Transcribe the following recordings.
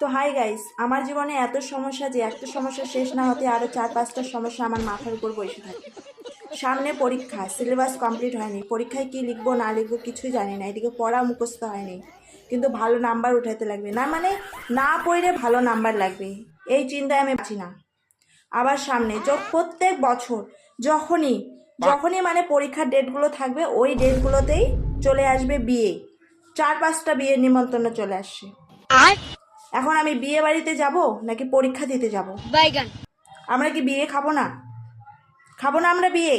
তো hi guys, আমার জীবনে এত সমস্যা যে একটা সমস্যা শেষ না হতে আরও 4-5টা সমস্যা আমার মাথার উপর বসে থাকে। সামনে পরীক্ষা, সিলেবাস কমপ্লিট হয়নি, পরীক্ষায় কি লিখবো না লিখবো কিছুই জানি না, এদিকে পড়া মুখস্থ হয়নি, কিন্তু ভালো নাম্বার উঠাতে লাগবে না, মানে না পড়লে ভালো নাম্বার লাগবে, এই চিন্তায় আমি পাচ্ছি না। আবার সামনে প্রত্যেক বছর যখনই যখনই মানে পরীক্ষার ডেটগুলো থাকবে ওই ডেটগুলোতেই চলে আসবে বিয়ে, 4-5টা বিয়ের নিমন্ত্রণ চলে আসছে। এখন আমি বিয়ে বাড়িতে যাব নাকি পরীক্ষা দিতে যাব? আমরা কি বিয়ে খাবো না আমরা বিয়ে?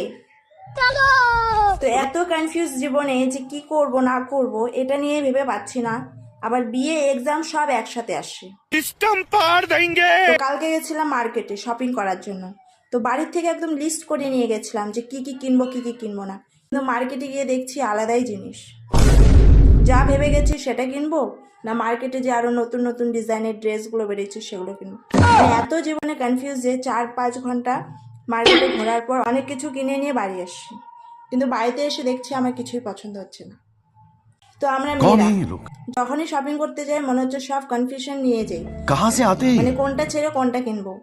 তো এত কনফিউজ জীবনে যে কি করব না করব এটা নিয়ে ভেবে পাচ্ছি না। আবার বিয়ে এক্সাম সব একসাথে আসছে। তো কালকে গেছিলাম মার্কেটে শপিং করার জন্য। তো বাড়ির থেকে একদম লিস্ট করে নিয়ে গেছিলাম যে কি কি কিনবো কি কি কিনবো না, কিন্তু মার্কেটে গিয়ে দেখছি আলাদাই জিনিস। যা ভেবে গেছি সেটা কিনবো না মার্কেটে যে আরো নতুন নতুন ডিজাইনের ড্রেসগুলো বেরিয়েছে সেগুলো কিনবো। এত জীবনে কনফিউজ যে 4-5 ঘন্টা মার্কেটে ঘোরার পর অনেক কিছু কিনে নিয়ে বাড়ি আসছি, কিন্তু বাড়িতে এসে দেখছি আমার কিছুই পছন্দ হচ্ছে না। তো আমরা মেয়েরা যখনই শপিং করতে যাই মনে হচ্ছে সব কনফিউশন নিয়ে যাই, মানে কোনটা ছেড়ে কোনটা কিনবো,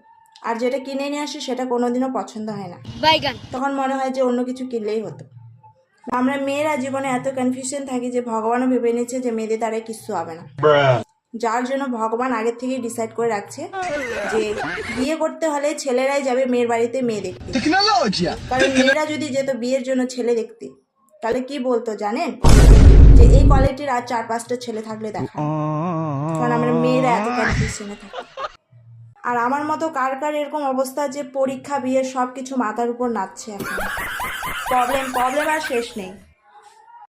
আর যেটা কিনে নিয়ে আসি সেটা কোনোদিনও পছন্দ হয় না। তখন মনে হয় যে অন্য কিছু কিনলেই হতো। আমরা মেয়েরা জীবনে এত কনফিউশন থাকি যে ভগবানও ভেবে নিচ্ছে যে মেয়েদের দ্বারা কিছু হবে না, যার জন্য ভগবান আগের থেকেই ডিসাইড করে রাখছে যে বিয়ে করতে হলে ছেলেরাই যাবে মেয়ের বাড়িতে মেয়ে দেখতে। কারণ মেয়েরা যদি যেত বিয়ের জন্য ছেলে দেখতে তাহলে কি বলতো জানেন, যে এই কোয়ালিটির আর 4-5টা ছেলে থাকলে দেখা। কারণ আমরা মেয়েরা এত কনফিউশনে থাকি। আর আমার মতো কার কার এরকম অবস্থা যে পরীক্ষা বিয়ে সব কিছু মাথার উপর নাচছে, এখন প্রবলেম আর শেষ নেই।